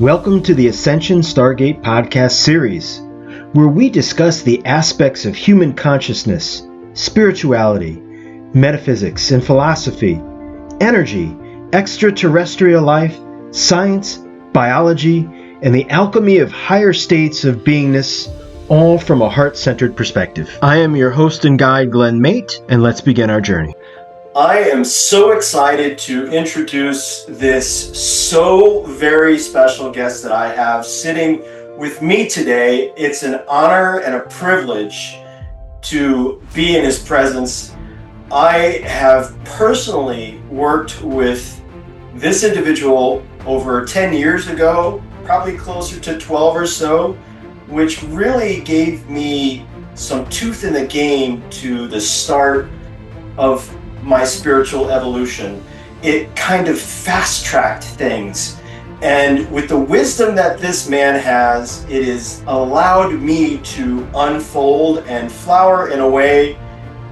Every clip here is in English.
Welcome to the Ascension Star Gate podcast series, where we discuss the aspects of human consciousness, spirituality, metaphysics and philosophy, energy, extraterrestrial life, science, biology, and the alchemy of higher states of beingness, all from a heart-centered perspective. I am your host and guide, Glenn Mate, and let's begin our journey. I am so excited to introduce this so very special guest that I have sitting with me today. It's an honor and a privilege to be in his presence. I have personally worked with this individual over 10 years ago, probably closer to 12 or so, which really gave me some tooth in the game to the start of my spiritual evolution. It kind of fast-tracked things. And with the wisdom that this man has, it has allowed me to unfold and flower in a way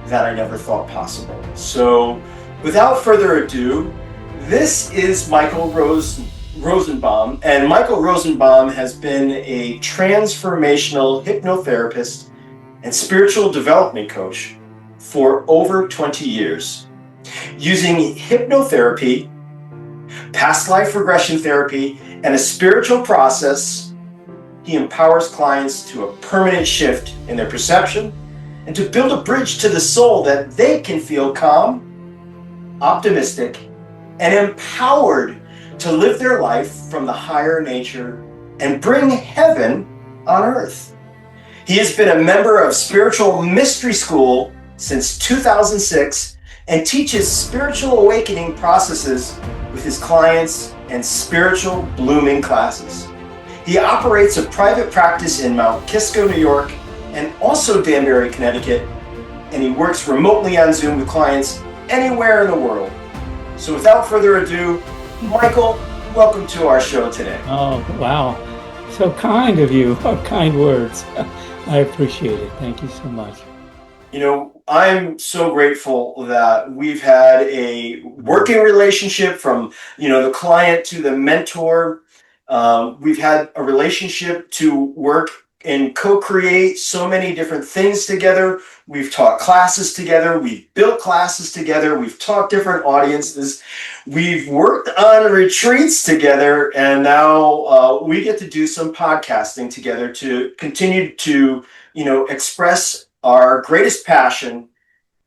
that I never thought possible. So without further ado, this is Michael Rosenbaum. And Michael Rosenbaum has been a transformational hypnotherapist and spiritual development coach for over 20 years. Using hypnotherapy, past life regression therapy, and a spiritual process, he empowers clients to a permanent shift in their perception and to build a bridge to the soul that they can feel calm, optimistic, and empowered to live their life from the higher nature and bring heaven on earth. He has been a member of Spiritual Mystery School since 2006 and teaches spiritual awakening processes with his clients and spiritual blooming classes. He operates a private practice in Mount Kisco, New York, and also Danbury, Connecticut, and he works remotely on Zoom with clients anywhere in the world. So without further ado, Michael, welcome to our show today. Oh, wow. So kind of you. Kind words. I appreciate it. Thank you so much. You know, I'm so grateful that we've had a working relationship from, the client to the mentor. We've had a relationship to work and co-create so many different things together. We've taught classes together. We've built classes together. We've taught different audiences. We've worked on retreats together. And now we get to do some podcasting together to continue to, express our greatest passion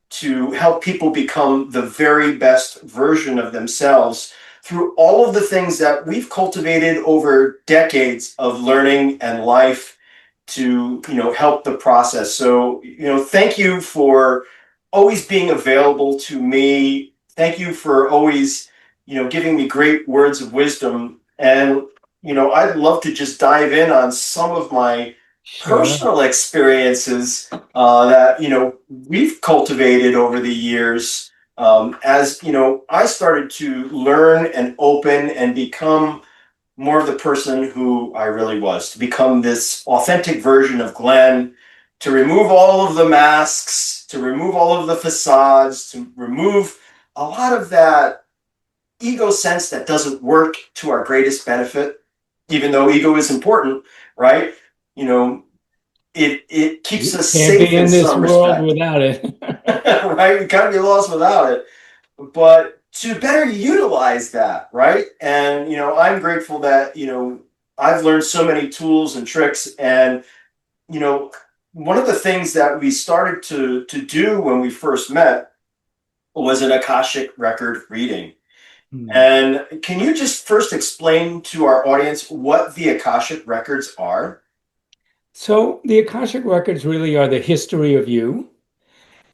to help people become the very best version of themselves through all of the things that we've cultivated over decades of learning and life to, help the process. So, thank you for always being available to me. Thank you for always, giving me great words of wisdom. And, I'd love to just dive in on some of my personal experiences that we've cultivated over the years as I started to learn and open and become more of the person who I really was, to become this authentic version of Glenn, to remove all of the masks, to remove all of the facades, to remove a lot of that ego sense that doesn't work to our greatest benefit, even though ego is important, right? It keeps us safe in this some world respect. Without it. Right? We can't be lost without it. But to better utilize that, right? And, I'm grateful that, I've learned so many tools and tricks. And, one of the things that we started to do when we first met was an Akashic record reading. And can you just first explain to our audience what the Akashic records are? So the Akashic records really are the history of you,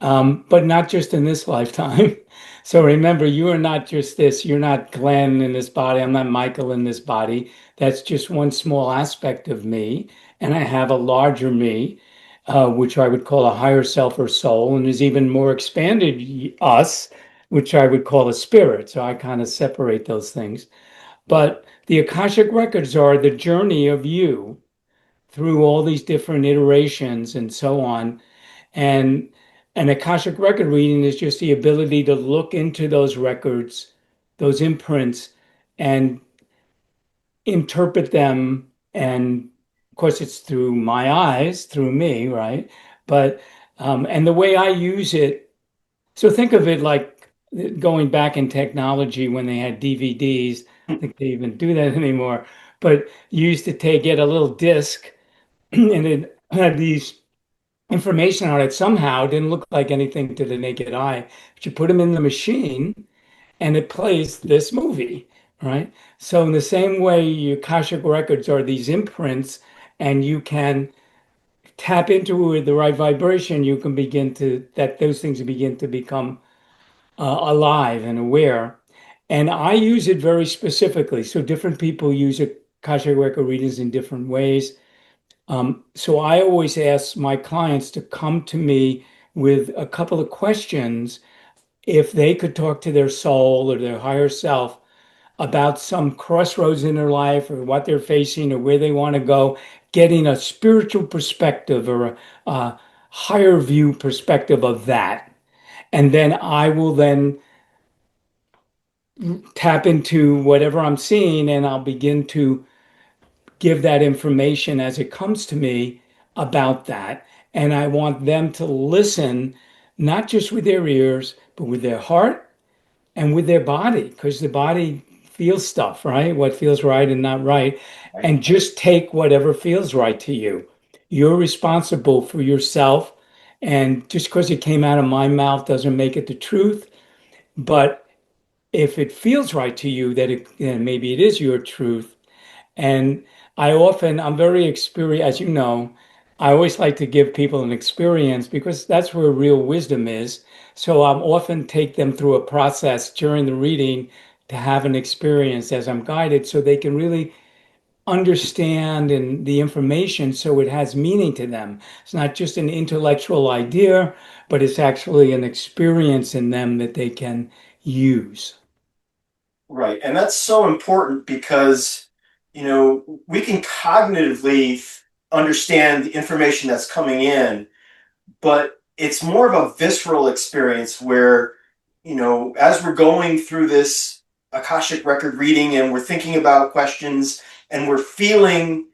but not just in this lifetime. So remember, you are not just this. You're not Glenn in this body. I'm not Michael in this body. That's just one small aspect of me. And I have a larger me, which I would call a higher self or soul, and there's even more expanded us, which I would call a spirit. So I kind of separate those things. But the Akashic records are the journey of you through all these different iterations and so on. And an Akashic record reading is just the ability to look into those records, those imprints, and interpret them. And of course, it's through my eyes, through me, right? But, and the way I use it, so think of it like going back in technology when they had DVDs. I think they even do that anymore. But you used to get a little disc and it had these information on it somehow. It didn't look like anything to the naked eye, but you put them in the machine and it plays this movie, right? So in the same way, your Akashic records are these imprints, and you can tap into the right vibration, you can begin to that those things begin to become alive and aware. And I use it very specifically. So different people use Akashic record readings in different ways. So I always ask my clients to come to me with a couple of questions if they could talk to their soul or their higher self about some crossroads in their life or what they're facing or where they want to go, getting a spiritual perspective or a higher view perspective of that. And then I will then tap into whatever I'm seeing and I'll begin to give that information as it comes to me about that. And I want them to listen, not just with their ears, but with their heart and with their body, because the body feels stuff, right? What feels right and not right. Right. And just take whatever feels right to you. You're responsible for yourself. And just because it came out of my mouth doesn't make it the truth. But if it feels right to you, that maybe it is your truth. And I'm very experienced, as you know, I always like to give people an experience because that's where real wisdom is. So I'm often take them through a process during the reading to have an experience as I'm guided so they can really understand and the information so it has meaning to them. It's not just an intellectual idea, but it's actually an experience in them that they can use. Right. And that's so important because, we can cognitively understand the information that's coming in, but it's more of a visceral experience where, as we're going through this Akashic record reading and we're thinking about questions and we're feeling,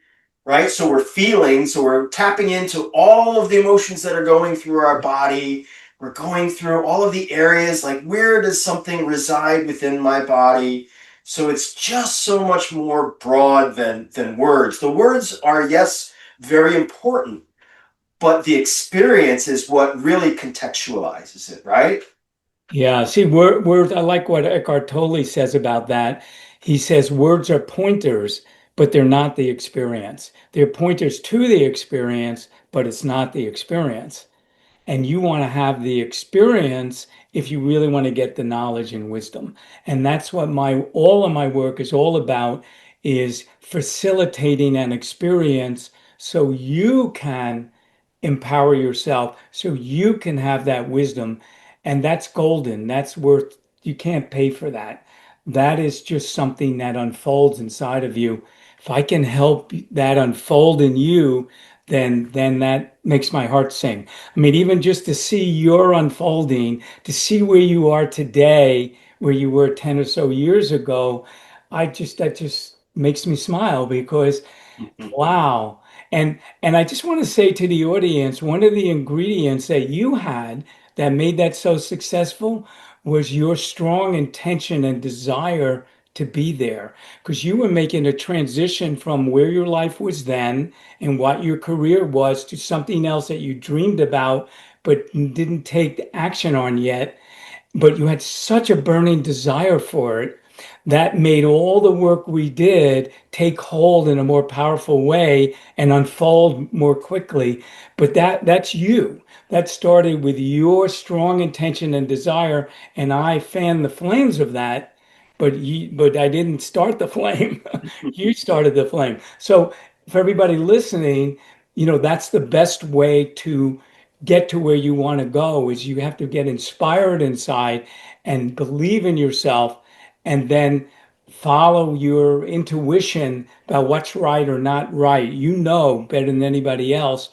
right? So we're tapping into all of the emotions that are going through our body. We're going through all of the areas like where does something reside within my body? So it's just so much more broad than words. The words are, yes, very important, but the experience is what really contextualizes it, right? Yeah, see, words, I like what Eckhart Tolle says about that. He says words are pointers, but they're not the experience. They're pointers to the experience, but it's not the experience. And you want to have the experience if you really want to get the knowledge and wisdom. And that's what all of my work is all about, is facilitating an experience so you can empower yourself, so you can have that wisdom. And that's golden. That's worth, you can't pay for that. That is just something that unfolds inside of you. If I can help that unfold in you, then that makes my heart sing. I mean, even just to see your unfolding, to see where you are today, where you were 10 or so years ago, that just makes me smile because wow. And I just want to say to the audience, one of the ingredients that you had that made that so successful was your strong intention and desire to be there. Because you were making a transition from where your life was then and what your career was to something else that you dreamed about but didn't take action on yet. But you had such a burning desire for it that made all the work we did take hold in a more powerful way and unfold more quickly. But that's you. That started with your strong intention and desire, and I fanned the flames of that. But I didn't start the flame. You started the flame. So for everybody listening, that's the best way to get to where you want to go is you have to get inspired inside and believe in yourself and then follow your intuition about what's right or not right. You know better than anybody else,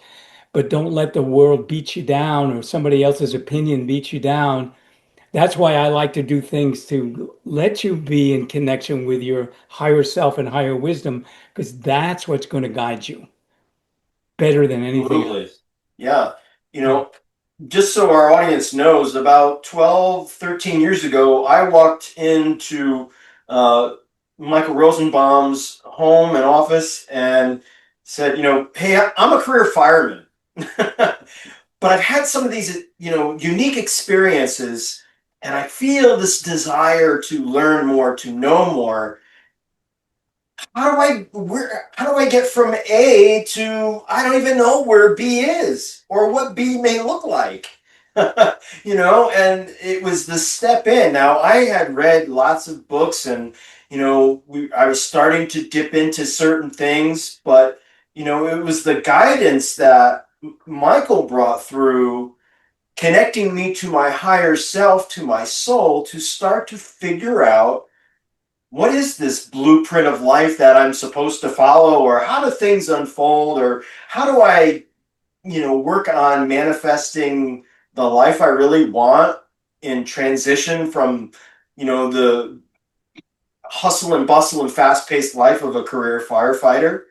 but don't let the world beat you down or somebody else's opinion beat you down. That's why I like to do things to let you be in connection with your higher self and higher wisdom, because that's what's going to guide you better than anything Absolutely. else. Yeah. Yeah. Just so our audience knows, about 12, 13 years ago, I walked into uh, Michael Rosenbaum's home and office and said, hey, I'm a career fireman, but I've had some of these, unique experiences, and I feel this desire to learn more, to know more. How do I get from A to, I don't even know where B is or what B may look like. And it was the step in. Now I had read lots of books, and I was starting to dip into certain things, but it was the guidance that Michael brought through, connecting me to my higher self, to my soul, to start to figure out what is this blueprint of life that I'm supposed to follow, or how do things unfold, or how do I, work on manifesting the life I really want in transition from, the hustle and bustle and fast-paced life of a career firefighter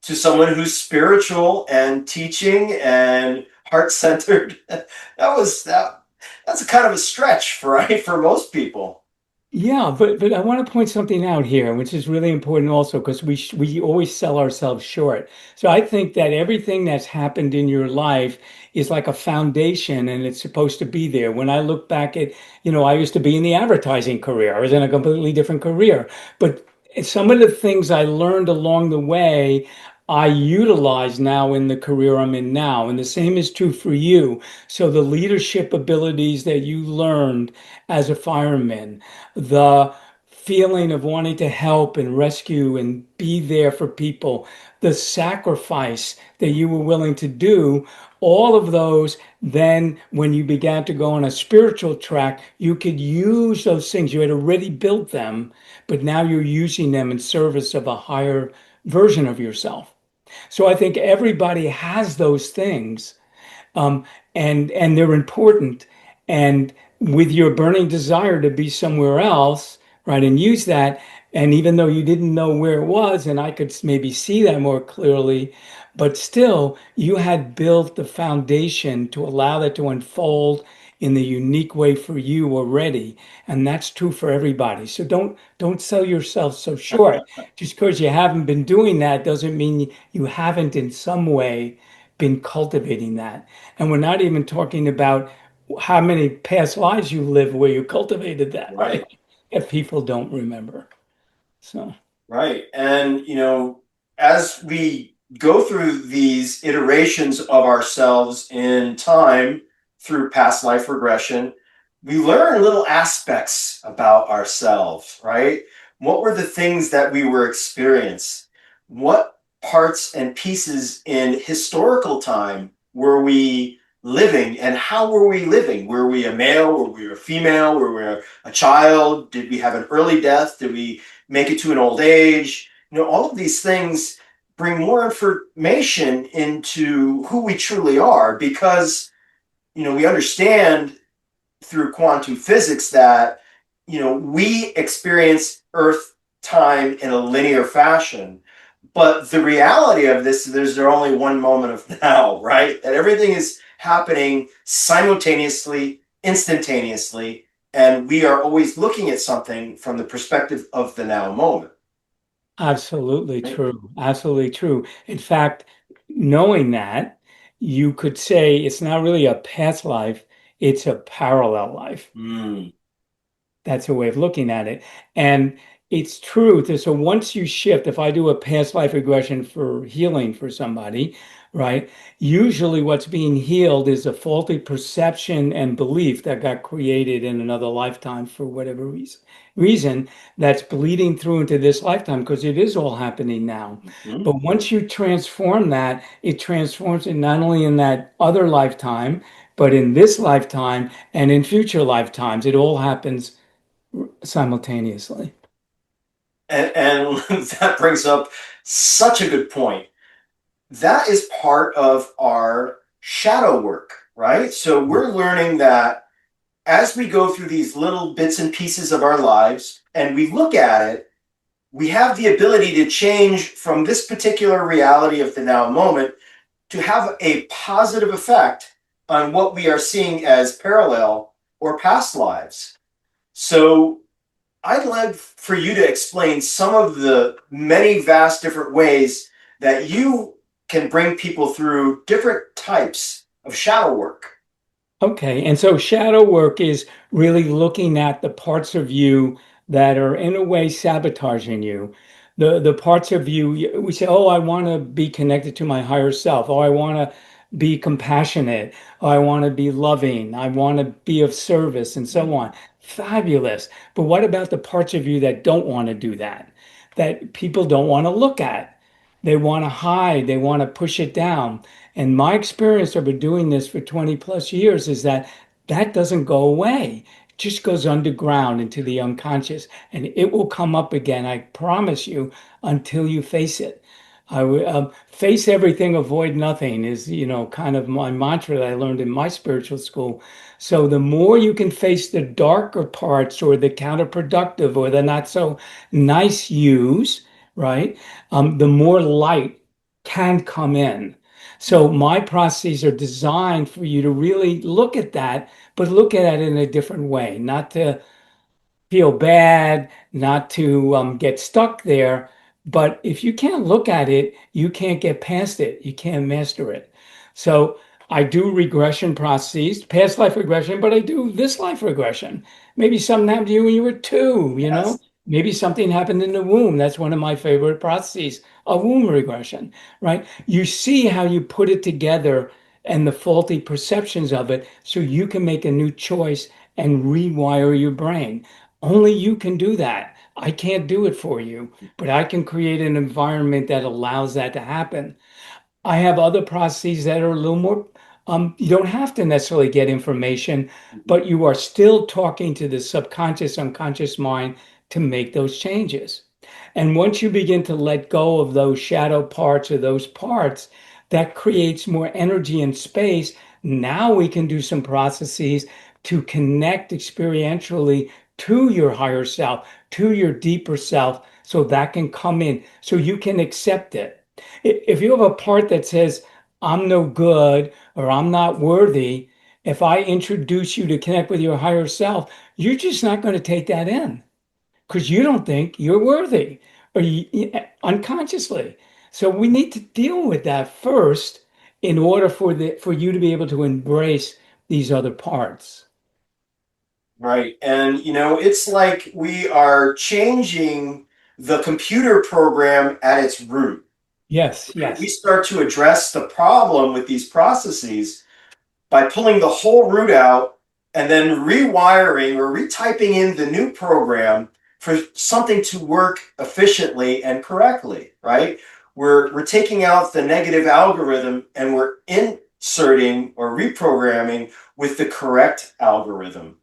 to someone who's spiritual and teaching and heart-centered. That's a kind of a stretch for right for most people. Yeah, but I want to point something out here, which is really important also, because we always sell ourselves short. So I think that everything that's happened in your life is like a foundation, and it's supposed to be there. When I look back at, I used to be in the advertising career. I was in a completely different career, but some of the things I learned along the way, I utilize now in the career I'm in now, and the same is true for you. So the leadership abilities that you learned as a fireman, the feeling of wanting to help and rescue and be there for people, the sacrifice that you were willing to do, all of those, then when you began to go on a spiritual track, you could use those things. You had already built them, but now you're using them in service of a higher version of yourself. So I think everybody has those things, um, and they're important. And with your burning desire to be somewhere else, right, and use that, and even though you didn't know where it was, and I could maybe see that more clearly, but still, you had built the foundation to allow that to unfold in the unique way for you already, and that's true for everybody. So don't sell yourself so short. Just because you haven't been doing that doesn't mean you haven't in some way been cultivating that. And we're not even talking about how many past lives you lived where you cultivated that, right? Right. If people don't remember. So, Right. And, as we go through these iterations of ourselves in time through past life regression, we learn little aspects about ourselves, right? What were the things that we were experiencing? What parts and pieces in historical time were we living, and how were we living? Were we a male? Were we a female? Were we a child? Did we have an early death? Did we make it to an old age? All of these things bring more information into who we truly are, because, we understand through quantum physics that, we experience Earth time in a linear fashion. But the reality of this is there's only one moment of now, right? That everything is happening simultaneously, instantaneously, and we are always looking at something from the perspective of the now moment. absolutely Right? true. Absolutely true. In fact, knowing that, you could say it's not really a past life, it's a parallel life. Mm. That's a way of looking at it. And it's true. So once you shift, if I do a past life regression for healing for somebody, right? Usually what's being healed is a faulty perception and belief that got created in another lifetime for whatever reason that's bleeding through into this lifetime, because it is all happening now. Mm. But once you transform that, it transforms it not only in that other lifetime, but in this lifetime and in future lifetimes. It all happens simultaneously. And that brings up such a good point. That is part of our shadow work, right? So we're learning that as we go through these little bits and pieces of our lives and we look at it, we have the ability to change from this particular reality of the now moment to have a positive effect on what we are seeing as parallel or past lives. So I'd like for you to explain some of the many vast different ways that you can bring people through different types of shadow work. Okay, and so shadow work is really looking at the parts of you that are in a way sabotaging you. The parts of you we say, oh, I want to be connected to my higher self. Oh, I want to be compassionate. Oh, I want to be loving. I want to be of service and so on. Fabulous. But what about the parts of you that don't want to do that? That people don't want to look at? They want to hide, they want to push it down. And my experience over doing this for 20 plus years is that that doesn't go away. It just goes underground into the unconscious and it will come up again, I promise you, until you face it. Face everything, avoid nothing is, kind of my mantra that I learned in my spiritual school. So the more you can face the darker parts or the counterproductive or the not so nice yous, right? The more light can come in. So my processes are designed for you to really look at that, but look at it in a different way, not to feel bad, not to get stuck there. But if you can't look at it, you can't get past it. You can't master it. So I do regression processes, past life regression, but I do this life regression. Maybe something happened to you when you were two, Yes. Maybe something happened in the womb. That's one of my favorite processes, a womb regression, right? You see how you put it together and the faulty perceptions of it so you can make a new choice and rewire your brain. Only you can do that. I can't do it for you, but I can create an environment that allows that to happen. I have other processes that are a little more, you don't have to necessarily get information, but you are still talking to the subconscious, unconscious mind to make those changes. And once you begin to let go of those shadow parts or those parts, that creates more energy and space. Now we can do some processes to connect experientially to your higher self, to your deeper self, so that can come in, so you can accept it. If you have a part that says, I'm no good or I'm not worthy, if I introduce you to connect with your higher self, you're just not going to take that in because you don't think you're worthy or unconsciously. So we need to deal with that first in order for you to be able to embrace these other parts. Right. And, it's like we are changing the computer program at its root. Yes, We yes. start to address the problem with these processes by pulling the whole root out and then rewiring or retyping in the new program for something to work efficiently and correctly, right? We're taking out the negative algorithm and we're inserting or reprogramming with the correct algorithm.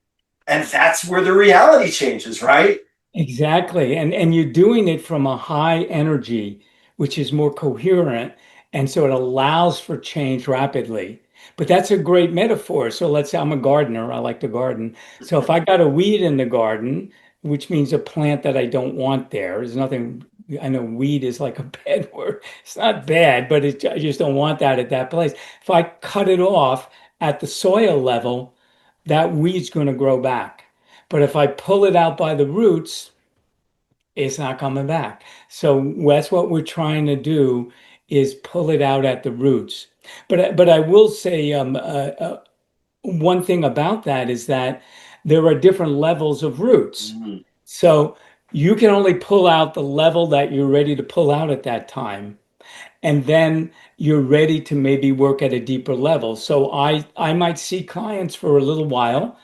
And that's where the reality changes, right? Exactly. And you're doing it from a high energy, which is more coherent. And so it allows for change rapidly. But that's a great metaphor. So let's say I'm a gardener. I like to garden. So if I got a weed in the garden, which means a plant that I don't want there, there's nothing, I know weed is like a bad word. It's not bad, but I just don't want that at that place. If I cut it off at the soil level, that weed's going to grow back. But if I pull it out by the roots, it's not coming back. So that's what we're trying to do is pull it out at the roots. But I will say one thing about that is that there are different levels of roots. Mhm. So you can only pull out the level that you're ready to pull out at that time. And then you're ready to maybe work at a deeper level. So I might see clients for a little while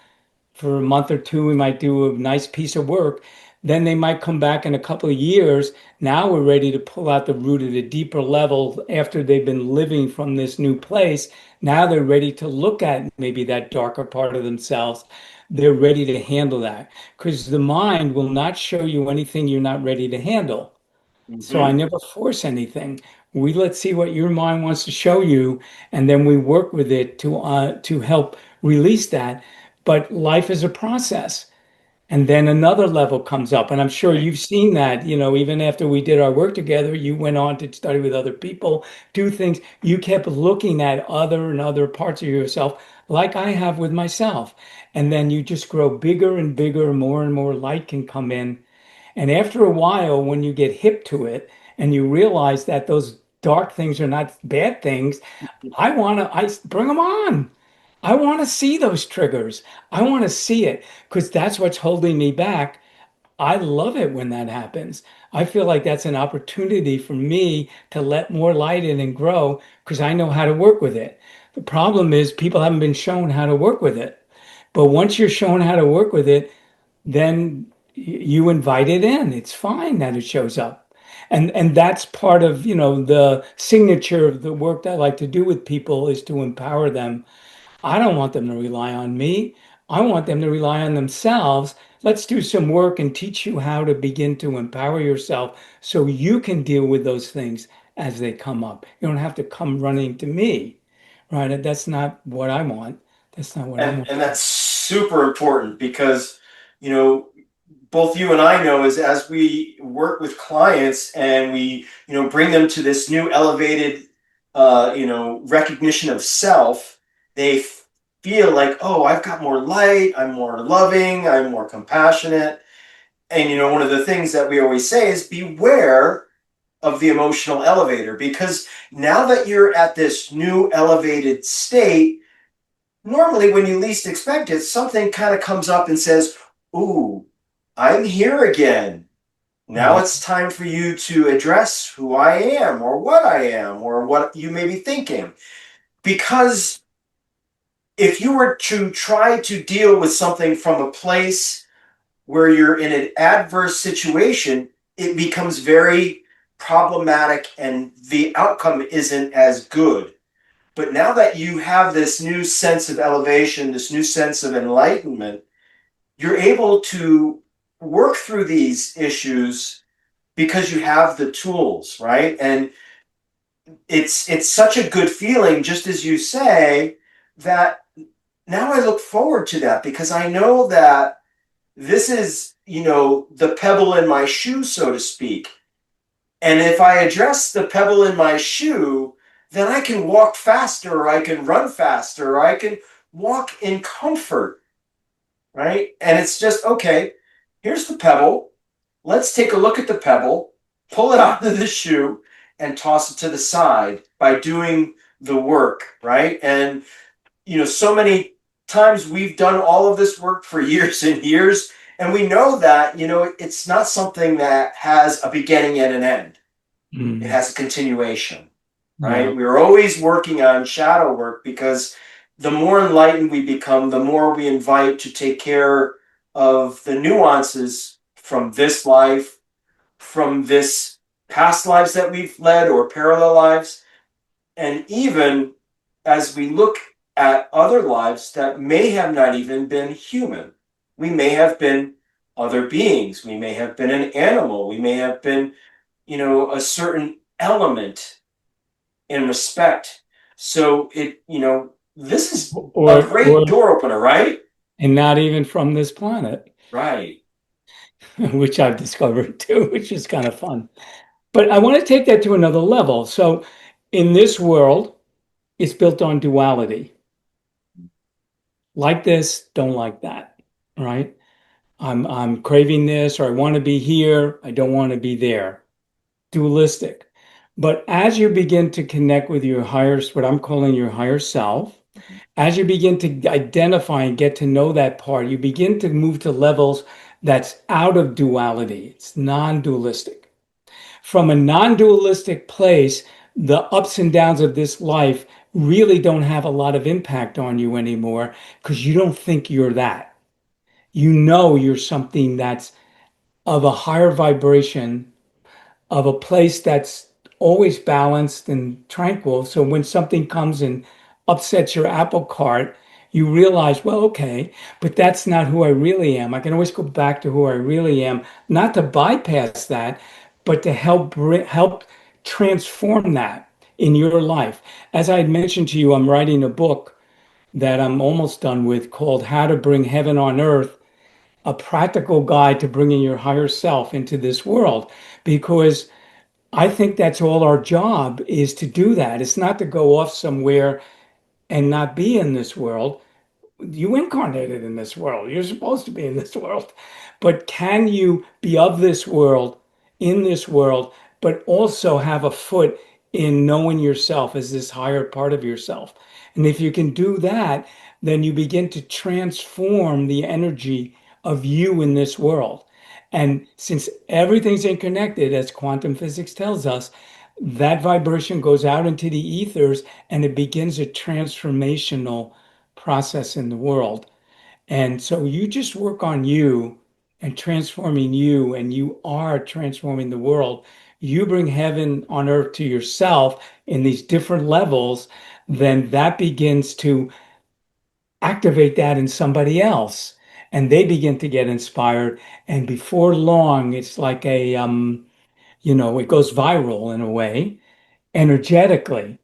for a month or two, we might do a nice piece of work. Then they might come back in a couple of years. Now we're ready to pull out the root at a deeper level after they've been living from this new place. Now they're ready to look at maybe that darker part of themselves. They're ready to handle that because the mind will not show you anything you're not ready to handle. So I Mhm. never force anything. We let's see what your mind wants to show you, and then we work with it to help release that. but life is a process. And then another level comes up. And I'm sure you've seen that, even after we did our work together, you went on to study with other people, do things. You kept looking at other and other parts of yourself, like I have with myself. And then you just grow bigger and bigger, more and more light can come in. And after a while, when you get hip to it and you realize that those dark things are not bad things, I bring them on. I want to see those triggers. I want to see it because that's what's holding me back. I love it when that happens. I feel like that's an opportunity for me to let more light in and grow because I know how to work with it. The problem is people haven't been shown how to work with it. But once you're shown how to work with it, then you invite it in. It's fine that it shows up. And that's part of, the signature of the work that I like to do with people is to empower them. I don't want them to rely on me. I want them to rely on themselves. Let's do some work and teach you how to begin to empower yourself so you can deal with those things as they come up. You don't have to come running to me, right? That's not what I want. That's not what I want. And that's super important because, you know, both you and I know is as we work with clients and we, bring them to this new elevated, recognition of self, they feel like, oh, I've got more light, I'm more loving, I'm more compassionate. And, one of the things that we always say is beware of the emotional elevator, because now that you're at this new elevated state, normally when you least expect it, something kind of comes up and says, ooh, I'm here again. Now it's time for you to address who I am or what you may be thinking. Because if you were to try to deal with something from a place where you're in an adverse situation, it becomes very problematic and the outcome isn't as good. But now that you have this new sense of elevation, this new sense of enlightenment, you're able to work through these issues because you have the tools, right? And it's such a good feeling, just as you say, that now I look forward to that because I know that this is, the pebble in my shoe, so to speak. And if I address the pebble in my shoe, then I can walk faster, or I can run faster, or I can walk in comfort, right? And it's just, okay, here's the pebble. Let's take a look at the pebble, pull it out of the shoe, and toss it to the side by doing the work, right? And, so many times we've done all of this work for years and years, and we know that, it's not something that has a beginning and an end. It has a continuation, right? We're always working on shadow work because the more enlightened we become, the more we invite to take care of the nuances from this life, from this past lives that we've led or parallel lives, and even as we look at other lives that may have not even been human. We may have been other beings. We may have been an animal. We may have been, a certain element in respect. So this is a great door opener, right? And not even from this planet. Right. Which I've discovered too, which is kind of fun. But I want to take that to another level. So in this world, it's built on duality. Like this, don't like that, right? I'm craving this, or I want to be here, I don't want to be there. Dualistic. But as you begin to connect with your higher, what I'm calling your higher self, as you begin to identify and get to know that part, you begin to move to levels that's out of duality. It's non-dualistic. From a non-dualistic place, the ups and downs of this life really don't have a lot of impact on you anymore because you don't think you're that. You know you're something that's of a higher vibration, of a place that's always balanced and tranquil. So when something comes and upsets your apple cart, you realize, well, okay, but that's not who I really am. I can always go back to who I really am, not to bypass that, but to help transform that in your life. As I had mentioned to you, I'm writing a book that I'm almost done with called How to Bring Heaven on Earth, a practical guide to bringing your higher self into this world. Because I think that's all our job is to do that. It's not to go off somewhere and not be in this world. You incarnated in this world. You're supposed to be in this world. But can you be of this world, in this world, but also have a foot in knowing yourself as this higher part of yourself? And if you can do that, then you begin to transform the energy of you in this world. And since everything's interconnected, as quantum physics tells us, that vibration goes out into the ethers and it begins a transformational process in the world. And so you just work on you and transforming you, and you are transforming the world. You bring heaven on earth to yourself in these different levels, then that begins to activate that in somebody else. And they begin to get inspired. And before long, it's like it goes viral in a way, energetically.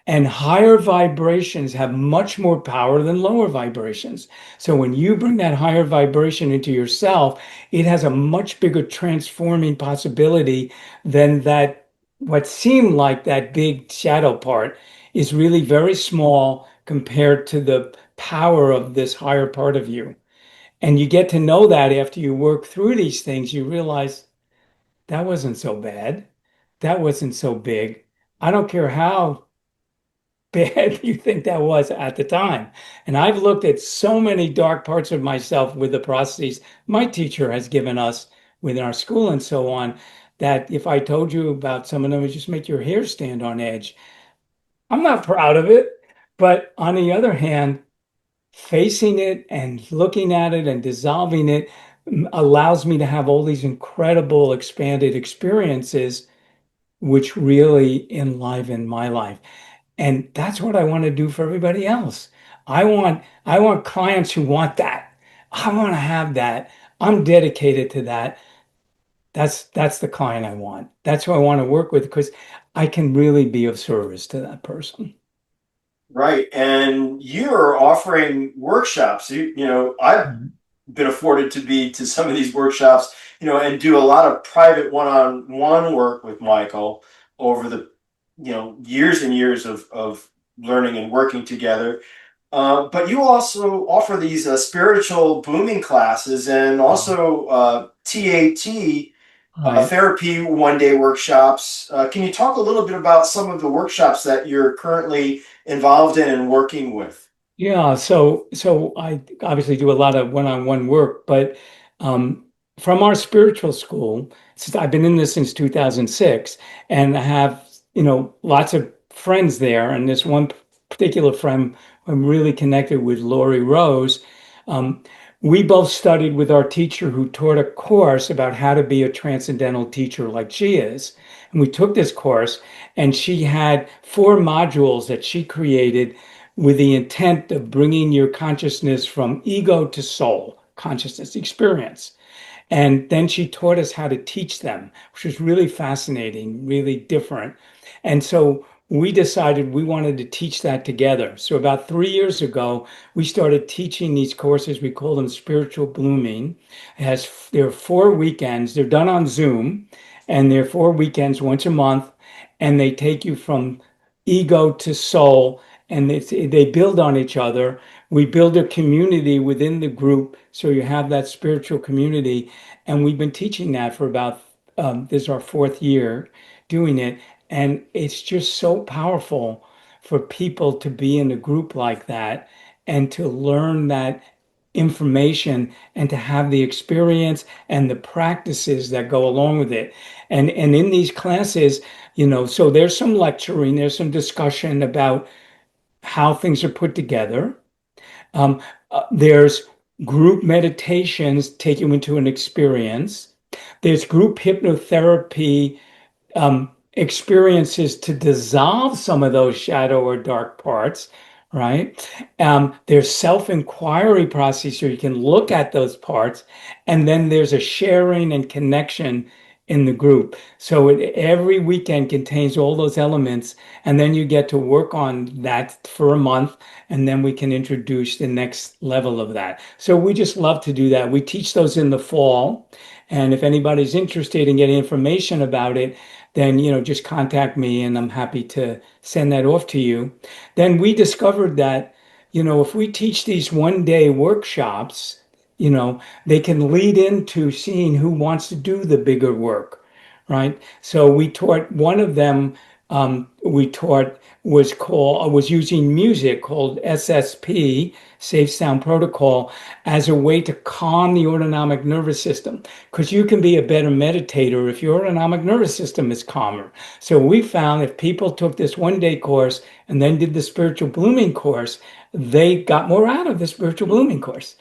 And higher vibrations have much more power than lower vibrations. So when you bring that higher vibration into yourself, it has a much bigger transforming possibility than that. What seemed like that big shadow part is really very small compared to the power of this higher part of you. And you get to know that after you work through these things, you realize that wasn't so bad. That wasn't so big. I don't care how bad you think that was at the time. And I've looked at so many dark parts of myself with the processes my teacher has given us within our school and so on, that if I told you about some of them, it would just make your hair stand on edge. I'm not proud of it. But on the other hand, facing it and looking at it and dissolving it allows me to have all these incredible expanded experiences, which really enliven my life. And that's what I want to do for everybody else. I want clients who want that. I want to have that. I'm dedicated to that. That's the client I want. That's who I want to work with because I can really be of service to that person. Right. And you're offering workshops. I've Mhm. been afforded to be to some of these workshops, and do a lot of private one-on-one work with Michael over the, years and years of learning and working together. But you also offer these spiritual booming classes and also TAT Right. therapy one-day workshops. Can you talk a little bit about some of the workshops that you're currently involved in and working with? Yeah, so I obviously do a lot of one-on-one work, but um, from our spiritual school, since I've been in this since 2006, and I have lots of friends there, and this one particular friend I'm really connected with, Lori Rose. Um, we both studied with our teacher who taught a course about how to be a transcendental teacher like she is, and we took this course, and she had 4 modules that she created with the intent of bringing your consciousness from ego to soul consciousness experience. And then she taught us how to teach them, which was really fascinating, really different. And so we decided we wanted to teach that together. So about 3 years ago, we started teaching these courses. We call them spiritual blooming. There are 4 weekends. They're done on Zoom, and they're 4 weekends once a month, and they take you from ego to soul, and they build on each other. We build a community within the group, so you have that spiritual community. And we've been teaching that for about, this is our 4th year doing it. And it's just so powerful for people to be in a group like that and to learn that information and to have the experience and the practices that go along with it. And in these classes, so there's some lecturing, there's some discussion about how things are put together. There's group meditations take you into an experience. There's group hypnotherapy experiences to dissolve some of those shadow or dark parts, right? There's self-inquiry process so you can look at those parts, and then there's a sharing and connection in the group. So every weekend contains all those elements, and then you get to work on that for a month, and then we can introduce the next level of that. So we just love to do that. We teach those in the fall, and if anybody's interested in getting information about it, then just contact me, and I'm happy to send that off to you. Then we discovered that if we teach these one-day workshops, they can lead into seeing who wants to do the bigger work, right? So we taught one of them. We taught was using music called SSP, Safe Sound Protocol, as a way to calm the autonomic nervous system. Because you can be a better meditator if your autonomic nervous system is calmer. So we found if people took this one-day course and then did the spiritual blooming course, they got more out of the spiritual blooming course.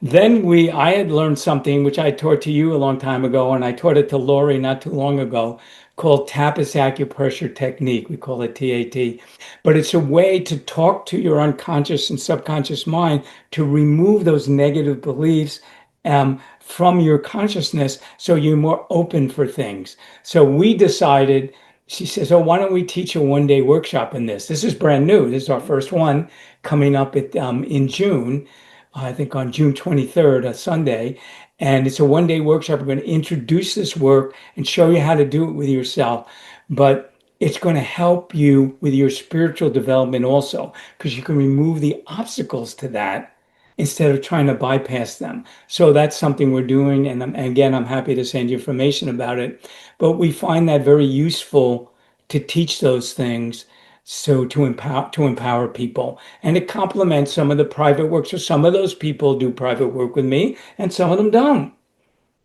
Then I had learned something which I taught to you a long time ago, and I taught it to Lori not too long ago, called TAPIS acupressure technique. We call it TAT. But it's a way to talk to your unconscious and subconscious mind to remove those negative beliefs from your consciousness so you're more open for things. So we decided, she says, oh, why don't we teach a one-day workshop in this? This is brand new. This is our first one coming up in June. I think on June 23rd, a Sunday. And it's a one-day workshop. We're going to introduce this work and show you how to do it with yourself. But it's going to help you with your spiritual development also, because you can remove the obstacles to that instead of trying to bypass them. So that's something we're doing. And again, I'm happy to send you information about it. But we find that very useful to teach those things. So to empower people, and it complements some of the private work. So some of those people do private work with me, and some of them don't.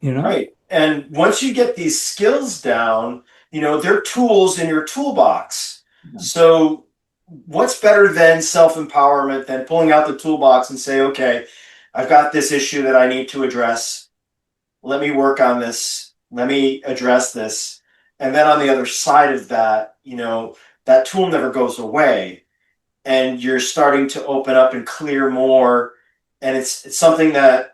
Right. And once you get these skills down, they're tools in your toolbox. So what's better than self-empowerment than pulling out the toolbox and say, okay, I've got this issue that I need to address. Let me work on this. Let me address this. And then on the other side of that, that tool never goes away. And you're starting to open up and clear more. And it's something that,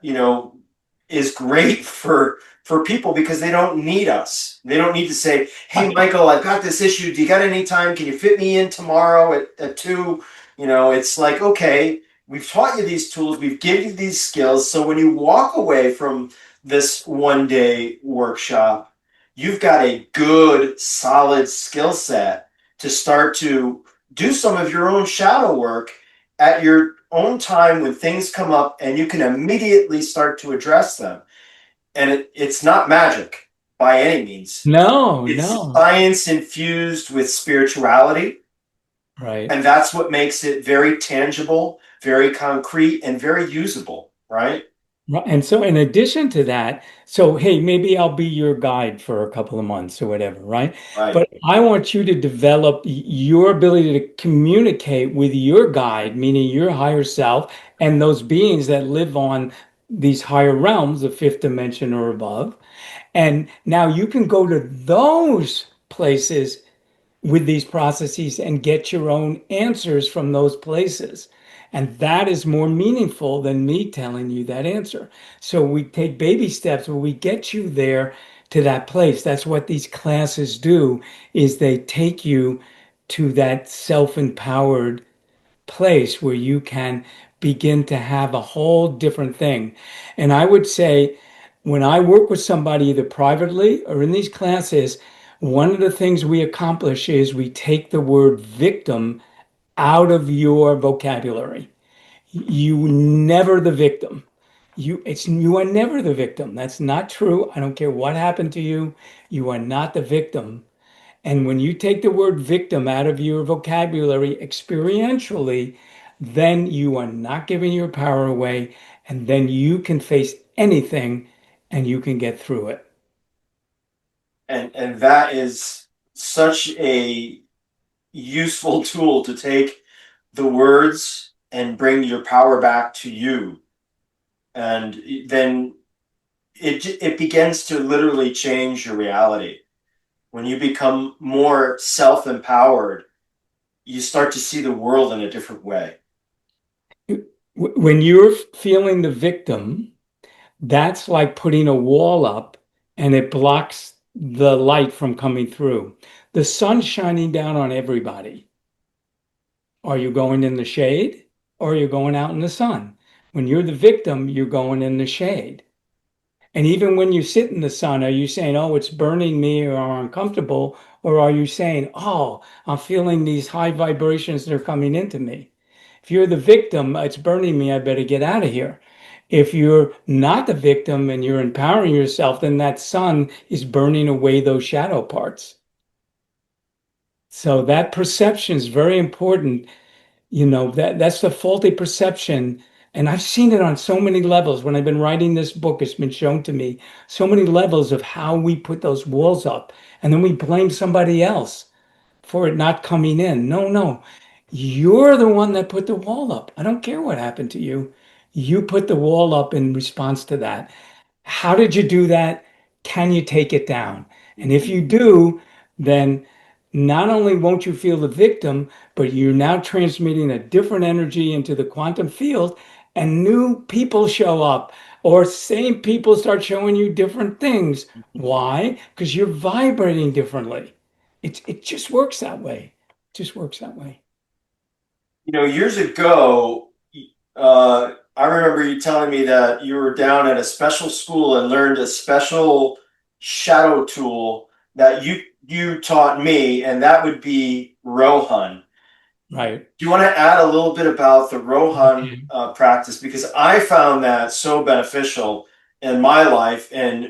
is great for people because they don't need us. They don't need to say, hey, Michael, I've got this issue. Do you got any time? Can you fit me in tomorrow at 2? It's like, okay, we've taught you these tools. We've given you these skills. So when you walk away from this one-day workshop, you've got a good, solid skill set to start to do some of your own shadow work at your own time when things come up, and you can immediately start to address them. And it's not magic by any means. No, It's no. science infused with spirituality. Right. And that's what makes it very tangible, very concrete, and very usable, right? And so in addition to that, so hey, maybe I'll be your guide for a couple of months or whatever, right? Right. But I want you to develop your ability to communicate with your guide, meaning your higher self, and those beings that live on these higher realms, the fifth dimension or above. And now you can go to those places with these processes and get your own answers from those places. And that is more meaningful than me telling you that answer. So we take baby steps where we get you there to that place. That's what these classes do, is they take you to that self-empowered place where you can begin to have a whole different thing. And I would say when I work with somebody either privately or in these classes, one of the things we accomplish is we take the word victim out of your vocabulary. You never the victim. You are never the victim. That's not true. I don't care what happened to you. You are not the victim. And when you take the word victim out of your vocabulary experientially, then you are not giving your power away, and then you can face anything and you can get through it. And that is such a useful tool to take the words and bring your power back to you. And then it begins to literally change your reality. When you become more self-empowered, you start to see the world in a different way. When you're feeling the victim, that's like putting a wall up and it blocks the light from coming through. The sun's shining down on everybody. Are you going in the shade or are you going out in the sun? When you're the victim, you're going in the shade. And even when you sit in the sun, are you saying, oh, it's burning me or I'm uncomfortable? Or are you saying, oh, I'm feeling these high vibrations that are coming into me? If you're the victim, it's burning me, I better get out of here. If you're not the victim and you're empowering yourself, then that sun is burning away those shadow parts. So that perception is very important. That's the faulty perception. And I've seen it on so many levels. When I've been writing this book, it's been shown to me so many levels of how we put those walls up. And then we blame somebody else for it not coming in. No, no. You're the one that put the wall up. I don't care what happened to you. You put the wall up in response to that. How did you do that? Can you take it down? And if you do, then not only won't you feel the victim, but you're now transmitting a different energy into the quantum field, and new people show up, or same people start showing you different things. Why? Because you're vibrating differently. It just works that way. It just works that way. Years ago, I remember you telling me that you were down at a special school and learned a special shadow tool that you taught me, and that would be Rohan. Right. Do you want to add a little bit about the Rohan practice? Because I found that so beneficial in my life, and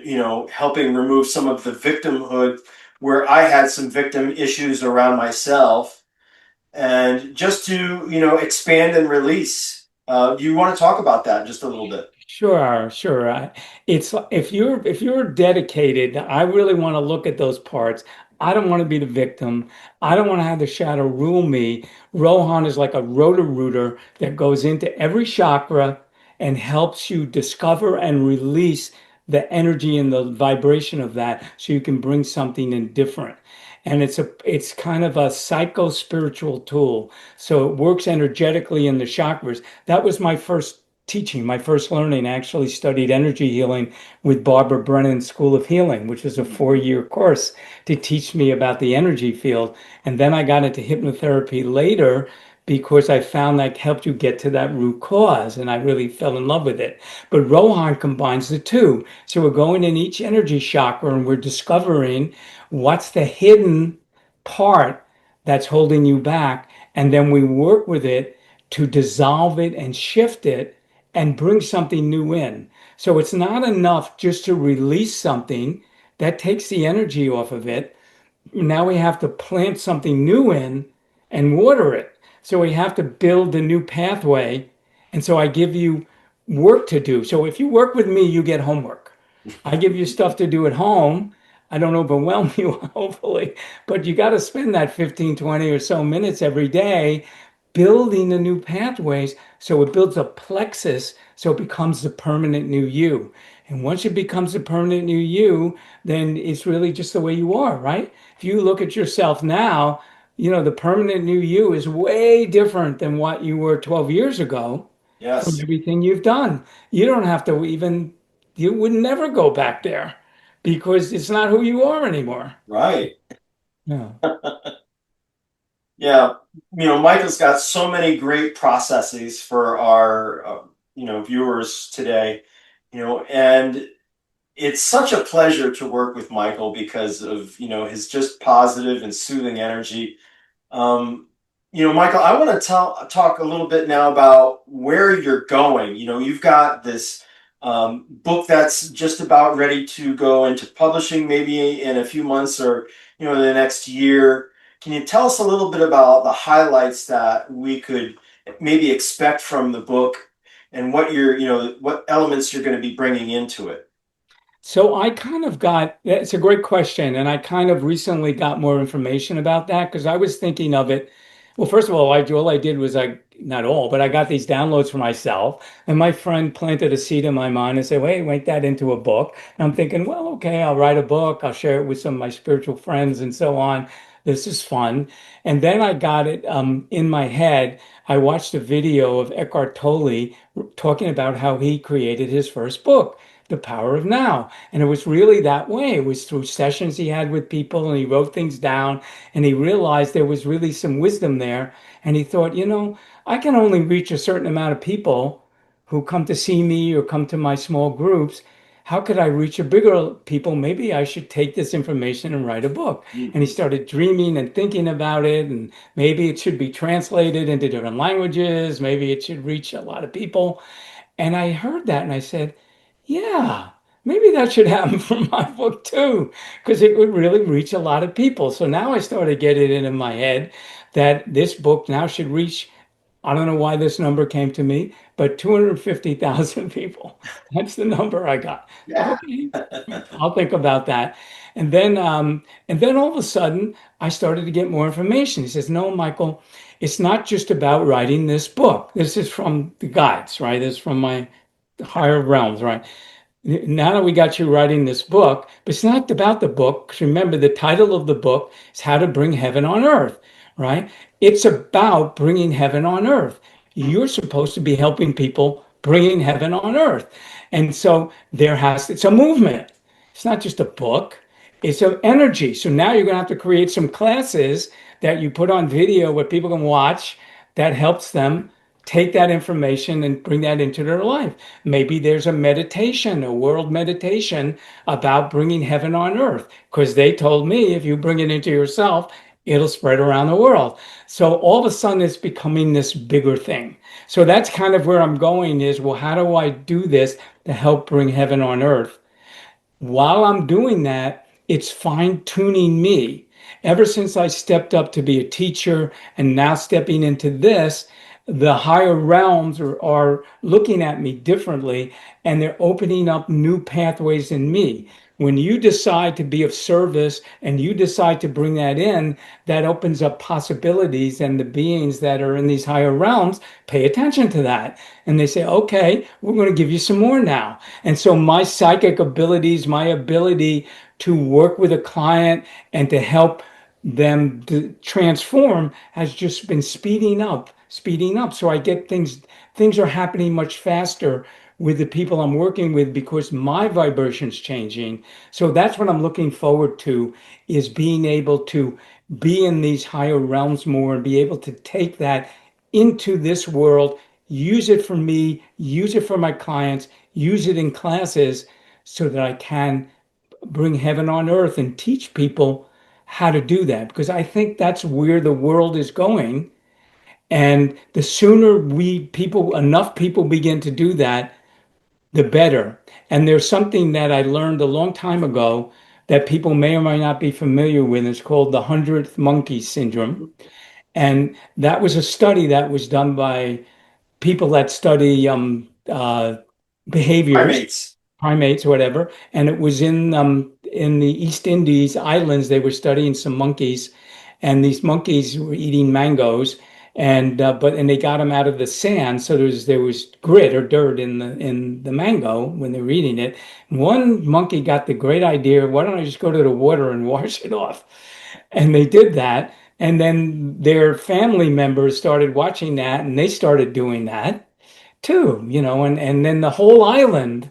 helping remove some of the victimhood where I had some victim issues around myself, and just to expand and release. Do you want to talk about that just a little bit? Sure, sure. It's if you're dedicated, I really want to look at those parts. I don't want to be the victim. I don't want to have the shadow rule me. Rohan is like a rotor-rooter that goes into every chakra and helps you discover and release the energy and the vibration of that so you can bring something in different. And it's kind of a psycho-spiritual tool. So it works energetically in the chakras. That was my first teaching, my first learning. I actually studied energy healing with Barbara Brennan School of Healing, which was a 4-year course to teach me about the energy field. And then I got into hypnotherapy later because I found that helped you get to that root cause. And I really fell in love with it. But Rohan combines the two. So we're going in each energy chakra and we're discovering what's the hidden part that's holding you back. And then we work with it to dissolve it and shift it and bring something new in. So it's not enough just to release something that takes the energy off of it. Now we have to plant something new in and water it. So we have to build a new pathway. And so I give you work to do. So if you work with me, you get homework. I give you stuff to do at home. I don't overwhelm you, hopefully, but you got to spend that 15, 20 or so minutes every day building the new pathways so it builds a plexus so it becomes the permanent new you. And once it becomes the permanent new you, then it's really just the way you are, right? If you look at yourself now, the permanent new you is way different than what you were 12 years ago from Yes. everything you've done. You don't have to you would never go back there because it's not who you are anymore. Right. Yeah. Yeah. Michael's got so many great processes for our viewers today. And it's such a pleasure to work with Michael because of his just positive and soothing energy. Michael, I want to talk a little bit now about where you're going. You've got this book that's just about ready to go into publishing, maybe in a few months or the next year. Can you tell us a little bit about the highlights that we could maybe expect from the book, and what elements you're going to be bringing into it? So it's a great question. And I kind of recently got more information about that because I was thinking of it. Well, first of all I did was not all, but I got these downloads for myself. And my friend planted a seed in my mind and said, wait, make that into a book. And I'm thinking, well, okay, I'll write a book. I'll share it with some of my spiritual friends and so on. This is fun. And then I got it in my head. I watched a video of Eckhart Tolle talking about how he created his first book. The Power of Now. And it was really that way. It was through sessions he had with people, and he wrote things down, and he realized there was really some wisdom there. And he thought, I can only reach a certain amount of people who come to see me or come to my small groups. How could I reach a bigger people? Maybe I should take this information and write a book. And he started dreaming and thinking about it. And maybe it should be translated into different languages. Maybe it should reach a lot of people. And I heard that and I said, yeah, maybe that should happen for my book too, because it would really reach a lot of people. So now I started getting it in my head that this book now should reach, I don't know why this number came to me, but 250,000 people. That's the number I got. Yeah. Okay, I'll think about that. And then all of a sudden, I started to get more information. He says, "No, Michael, it's not just about writing this book. This is from the guides, right? This is from my higher realms, right? Now that we got you writing this book, but it's not about the book. 'Cause remember, the title of the book is How to Bring Heaven on Earth, right? It's about bringing heaven on earth. You're supposed to be helping people bringing heaven on earth. And so it's a movement. It's not just a book. It's an energy. So now you're going to have to create some classes that you put on video where people can watch that helps them take that information and bring that into their life. Maybe there's a meditation, a world meditation about bringing heaven on earth, because they told me if you bring it into yourself, it'll spread around the world. So all of a sudden it's becoming this bigger thing. So that's kind of where I'm going is, well, how do I do this to help bring heaven on earth? While I'm doing that, it's fine tuning me. Ever since I stepped up to be a teacher and now stepping into this, the higher realms are looking at me differently, and they're opening up new pathways in me. When you decide to be of service and you decide to bring that in, that opens up possibilities, and the beings that are in these higher realms pay attention to that. And they say, okay, we're going to give you some more now. And so my psychic abilities, my ability to work with a client and to help them to transform has just been speeding up. So I get things are happening much faster with the people I'm working with because my vibration's changing. So that's what I'm looking forward to, is being able to be in these higher realms more and be able to take that into this world, use it for me, use it for my clients, use it in classes so that I can bring heaven on earth and teach people how to do that, because I think that's where the world is going. And the sooner enough people begin to do that, the better. And there's something that I learned a long time ago that people may or may not be familiar with. It's called the 100th monkey syndrome. And that was a study that was done by people that study behaviors, primates, whatever. And it was in the East Indies islands. They were studying some monkeys, and these monkeys were eating mangoes, and they got them out of the sand. So there was grit or dirt in the mango when they were eating it. One monkey got the great idea, why don't I just go to the water and wash it off? And they did that. And then their family members started watching that, and they started doing that too, and then the whole island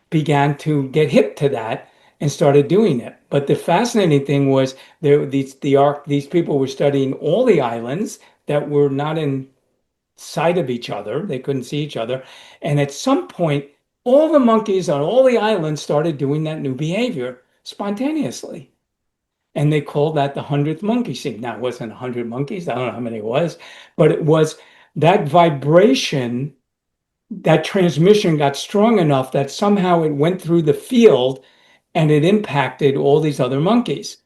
began to get hip to that and started doing it. But the fascinating thing was these people were studying all the islands that were not in sight of each other. They couldn't see each other. And at some point, all the monkeys on all the islands started doing that new behavior spontaneously. And they called that the 100th monkey scene. Now, it wasn't 100 monkeys. I don't know how many it was, but it was that vibration, that transmission got strong enough that somehow it went through the field and it impacted all these other monkeys.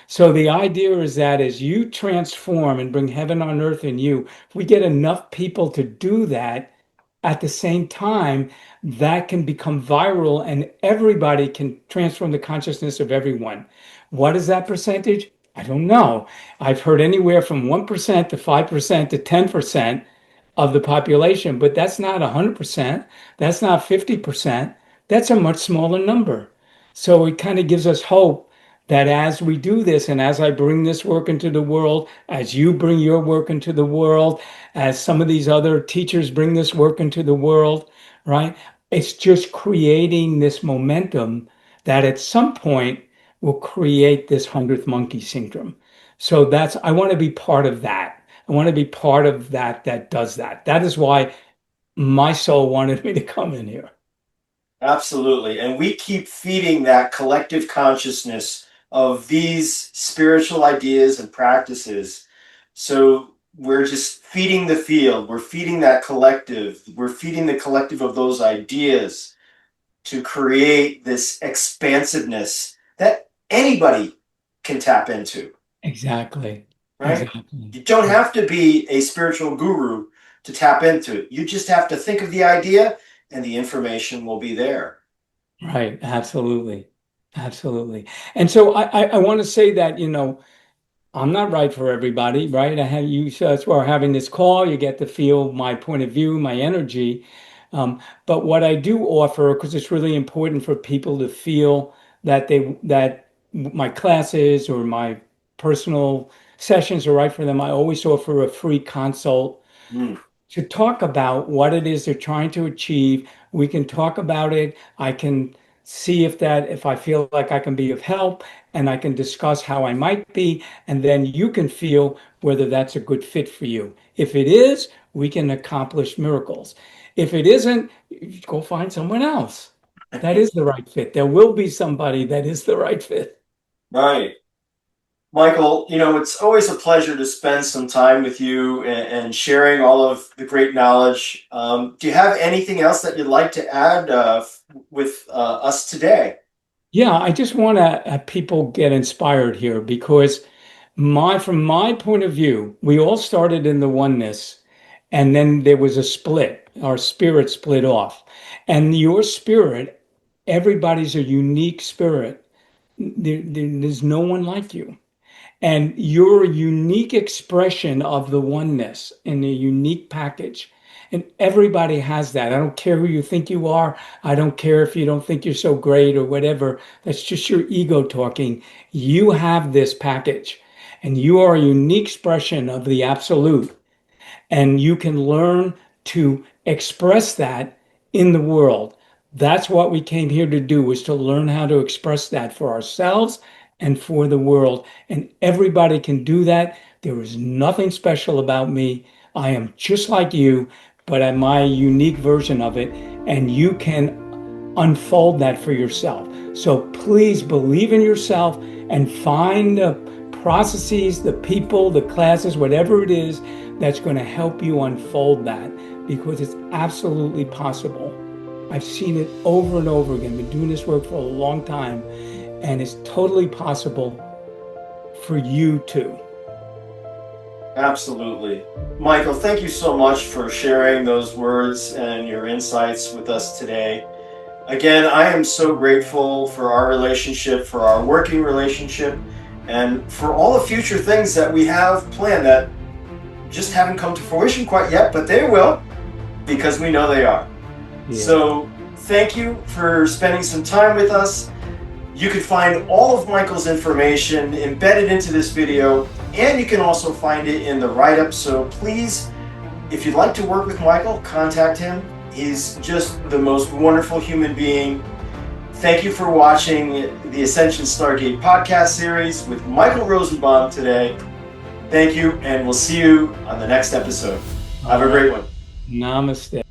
So the idea is that as you transform and bring heaven on earth in you, if we get enough people to do that at the same time, that can become viral and everybody can transform the consciousness of everyone. What is that percentage? I don't know. I've heard anywhere from 1% to 5% to 10% of the population, but that's not 100%. That's not 50%. That's a much smaller number. So it kind of gives us hope that as we do this, and as I bring this work into the world, as you bring your work into the world, as some of these other teachers bring this work into the world, right? It's just creating this momentum that at some point will create this 100th monkey syndrome. So I want to be part of that. I want to be part of that does that. That is why my soul wanted me to come in here. Absolutely. And we keep feeding that collective consciousness of these spiritual ideas and practices. So we're just feeding the field. We're feeding that collective. We're feeding the collective of those ideas to create this expansiveness that anybody can tap into. Exactly. Right? Exactly. You don't have to be a spiritual guru to tap into it. You just have to think of the idea and the information will be there. Right. Absolutely. Absolutely. And so I want to say that, I'm not right for everybody, right? I have you, so that's why we're having this call. You get to feel my point of view, my energy. But what I do offer, because it's really important for people to feel that my classes or my personal sessions are right for them, I always offer a free consult Mm. to talk about what it is they're trying to achieve. We can talk about it. I can see if I feel like I can be of help, and I can discuss how I might be, and then you can feel whether that's a good fit for you. If it is, we can accomplish miracles. If it isn't, go find someone else. That is the right fit. There will be somebody that is the right fit. Right. Michael, it's always a pleasure to spend some time with you and sharing all of the great knowledge. Do you have anything else that you'd like to add with us today? Yeah, I just want to have people get inspired here because from my point of view, we all started in the oneness, and then there was a split. Our spirit split off. And your spirit, everybody's a unique spirit. There's no one like you. And you're a unique expression of the oneness in a unique package. And everybody has that. I don't care who you think you are. I don't care if you don't think you're so great or whatever. That's just your ego talking. You have this package, and you are a unique expression of the absolute. And you can learn to express that in the world. That's what we came here to do, was to learn how to express that for ourselves and for the world. And everybody can do that. There is nothing special about me. I am just like you, but I'm my unique version of it. And you can unfold that for yourself. So please believe in yourself and find the processes, the people, the classes, whatever it is that's going to help you unfold that, because it's absolutely possible. I've seen it over and over again. Been doing this work for a long time, and it's totally possible for you too. Absolutely. Michael, thank you so much for sharing those words and your insights with us today. Again, I am so grateful for our relationship, for our working relationship, and for all the future things that we have planned that just haven't come to fruition quite yet, but they will, because we know they are. Yeah. So thank you for spending some time with us. You can find all of Michael's information embedded into this video, and you can also find it in the write-up. So please, if you'd like to work with Michael, contact him. He's just the most wonderful human being. Thank you for watching the Ascension Star Gate podcast series with Michael Rosenbaum today. Thank you, and we'll see you on the next episode. Have a great one. Namaste.